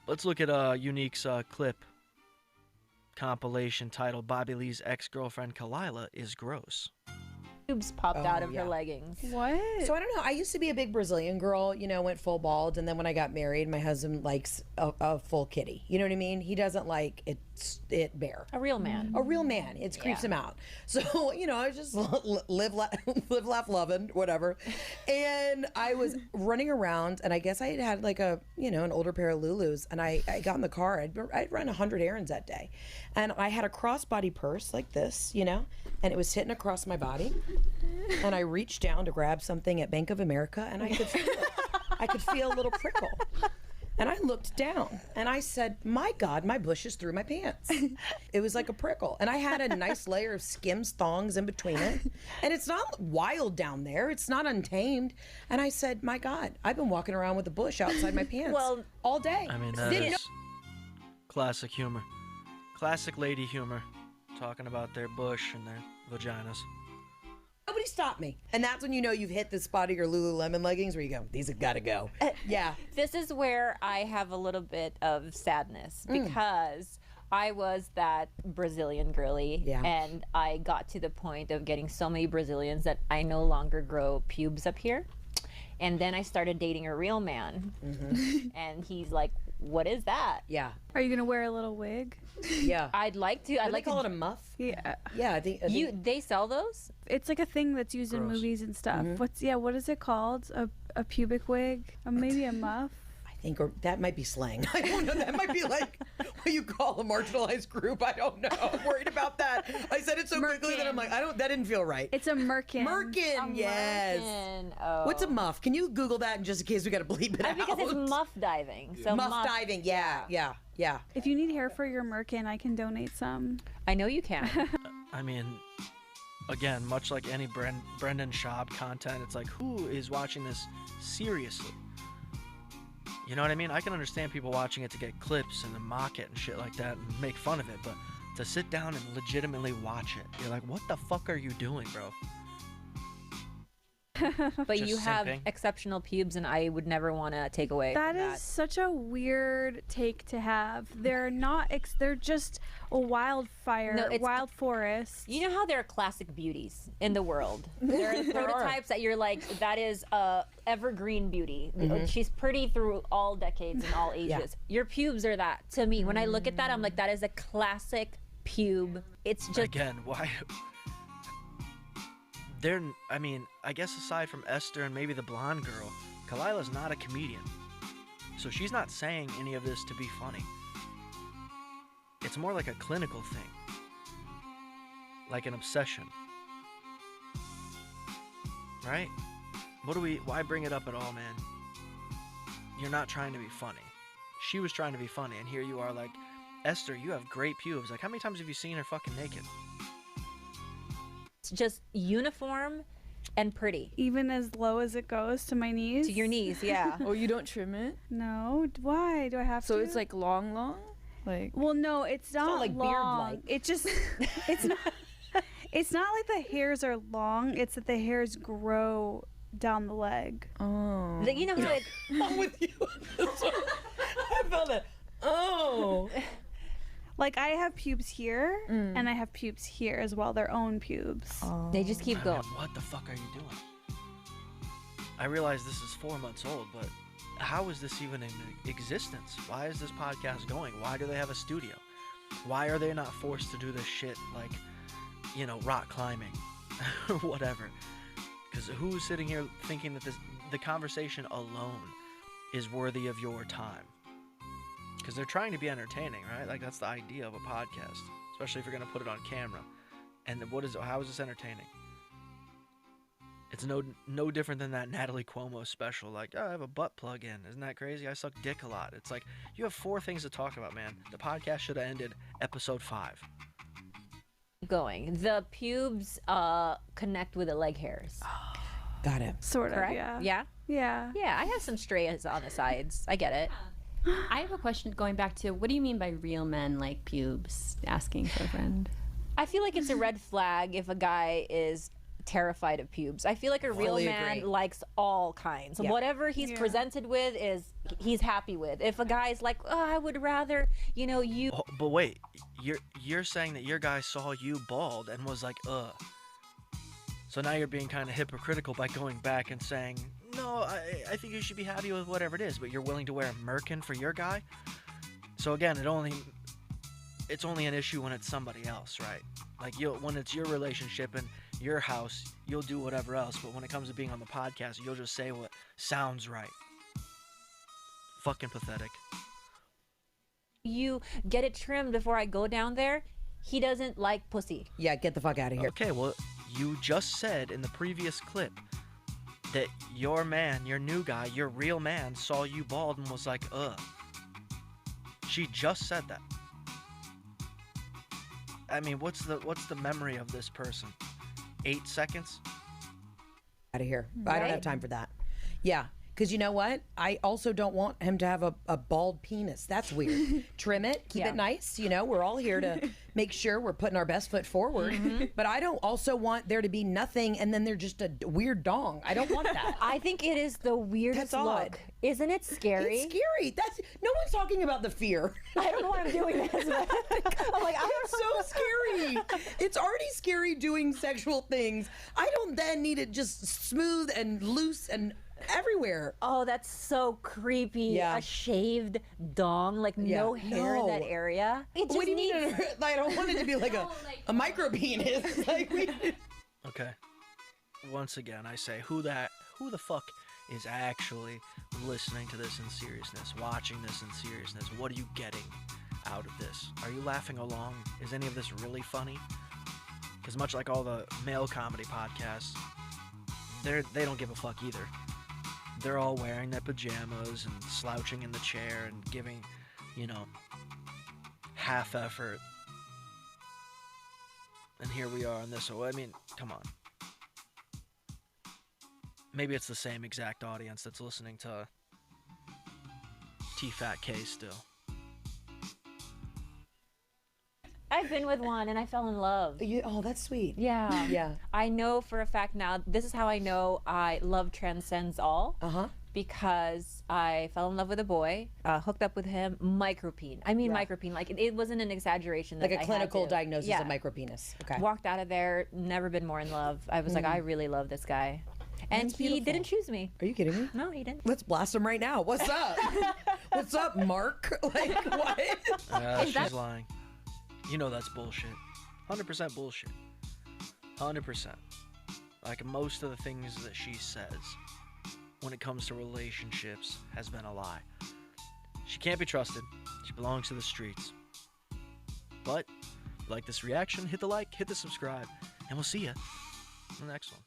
Let's look at Unique's clip compilation titled Bobby Lee's ex-girlfriend Kalila is gross. Pubes popped out of her leggings. What? So I don't know. I used to be a big Brazilian girl, you know, went full bald. And then when I got married, my husband likes a full kitty. You know what I mean? He doesn't like it bare. A real man. A real man. It creeps him out. So, you know, I was just live, laugh, loving, whatever. And I was running around, and I guess I had like an older pair of Lulus. And I got in the car. I'd run 100 errands that day. And I had a crossbody purse like this, you know, and it was hitting across my body. And I reached down to grab something at Bank of America, and I could feel it. I could feel a little prickle. And I looked down, and I said, my God, my bush is through my pants. It was like a prickle. And I had a nice layer of Skims thongs in between it. And it's not wild down there. It's not untamed. And I said, my God, I've been walking around with a bush outside my pants all day. I mean, that is classic humor. Classic lady humor. Talking about their bush and their vaginas. Nobody stopped me. And that's when you know you've hit the spot of your Lululemon leggings where you go, these have got to go. Yeah. This is where I have a little bit of sadness because I was that Brazilian girly and I got to the point of getting so many Brazilians that I no longer grow pubes up here. And then I started dating a real man. And he's like, what is that? Yeah. Are you going to wear a little wig? Yeah. I'd like to. I'd like to call it a muff. Yeah. Yeah, I think they sell those? It's like a thing that's used in movies and stuff. What is it called? A pubic wig? Or maybe a muff? or that might be slang. I don't know. That might be like what you call a marginalized group. I don't know. I'm worried about that. I said it so quickly that I'm like, that didn't feel right. It's a merkin. Merkin, yes. Merkin. Oh. What's a muff? Can you Google that just in case we got to bleep it out? Because it's muff diving. So muff diving, yeah. If you need hair for your merkin, I can donate some. I know you can. I mean, again, much like any Brendan Schaub content, it's like, who is watching this seriously? You know what I mean? I can understand people watching it to get clips and to mock it and shit like that and make fun of it, but to sit down and legitimately watch it, you're like, what the fuck are you doing, bro? But Just you have simping. exceptional pubes, and I would never want to take away That that. is such a weird take to have. They're not. They're just a wildfire, No, wild forest. You know how there are classic beauties in the world? There are prototypes that you're like, that is evergreen beauty. She's pretty through all decades and all ages. Your pubes are that to me. When I look at that, I'm like, that is a classic pube. It's just Again, why? I mean, I guess aside from Esther and maybe the blonde girl, Kalila's not a comedian. So she's not saying any of this to be funny. It's more like a clinical thing. Like an obsession. Right? Why bring it up at all, man? You're not trying to be funny. She was trying to be funny, and here you are like, Esther, you have great pubes. Like, how many times have you seen her fucking naked? It's just uniform and pretty. Even as low as it goes to my knees. To your knees, yeah. Oh, you don't trim it? No. Why do I have to? So it's like long? Like. Well, no, it's not like long. beard-like. It just. It's not. It's not like the hairs are long. It's that the hairs grow down the leg. Oh. You know how it. I'm with you. I felt that. Oh. Like, I have pubes here, and I have pubes here as well. Their own pubes. Oh. They just keep I going. mean, what the fuck are you doing? I realize this is 4 months old, but how is this even in existence? Why is this podcast going? Why do they have a studio? Why are they not forced to do this shit like, rock climbing or whatever? Because who's sitting here thinking that the conversation alone is worthy of your time? Because they're trying to be entertaining, right? Like, that's the idea of a podcast, especially if you're going to put it on camera. And how is this entertaining? It's no different than that Natalie Cuomo special. Like, I have a butt plug in. Isn't that crazy? I suck dick a lot. It's like, you have 4 things to talk about, man. The podcast should have ended episode 5. Going. The pubes connect with the leg hairs. Got it. Sort of, Correct? yeah. Yeah, I have some strays on the sides. I get it. I have a question going back to, what do you mean by real men like pubes? Asking for a friend. I feel like it's a red flag if a guy is terrified of pubes. I feel like a real Fully man agree. likes all kinds. Yeah. Whatever he's presented with he's happy with. If a guy's like, oh, I would rather, you. Oh, but wait, you're saying that your guy saw you bald and was like, ugh. So now you're being kind of hypocritical by going back and saying, no, I think you should be happy with whatever it is, but you're willing to wear a merkin for your guy? So again, it's only an issue when it's somebody else, right? Like when it's your relationship and your house, you'll do whatever else, but when it comes to being on the podcast, you'll just say what sounds right. Fucking pathetic. You get it trimmed before I go down there. He doesn't like pussy. Yeah, get the fuck out of here. Okay, well, you just said in the previous clip that your man, your new guy, your real man saw you bald and was like, ugh. She just said that. I mean, what's the memory of this person? 8 seconds? Out of here. I don't have time for that. Yeah. Because you know what? I also don't want him to have a bald penis. That's weird. Trim it, keep it nice. We're all here to make sure we're putting our best foot forward. But I don't also want there to be nothing and then they're just a weird dong. I don't want that. I think it is the weirdest That's odd. look. Isn't it scary? It's scary. No one's talking about the fear. I don't know why I'm doing this. But I'm like, It's so scary. It's already scary doing sexual things. I don't then need it just smooth and loose and everywhere. oh, that's so creepy. Yeah. A shaved dong, like no hair in that No. area. It just What do you mean? needs- I don't want it to be like a micro penis. Like Okay. Once again, I say, who the fuck is actually listening to this in seriousness, watching this in seriousness? What are you getting out of this? Are you laughing along? Is any of this really funny? Because much like all the male comedy podcasts, they don't give a fuck either. They're all wearing their pajamas and slouching in the chair and giving, half effort. And here we are on this. So, I mean, come on. Maybe it's the same exact audience that's listening to T-Fat K still. I've been with one and I fell in love. oh, that's sweet. Yeah. Yeah. I know for a fact now, this is how I know love transcends all. Uh-huh. Because I fell in love with a boy, hooked up with him, micropene. I mean micropene, like it wasn't an exaggeration. That Like a I clinical had to. diagnosis Yeah. of micropenis. Okay. Walked out of there, never been more in love. I was like, I really love this guy. And That's he beautiful. didn't choose me. Are you kidding me? No, he didn't. Let's blast him right now. What's up? What's up, Mark? Like, what? She's lying. You know that's bullshit. 100% bullshit. 100%. Like most of the things that she says when it comes to relationships has been a lie. She can't be trusted. She belongs to the streets. But, if you like this reaction, hit the like, hit the subscribe, and we'll see ya in the next one.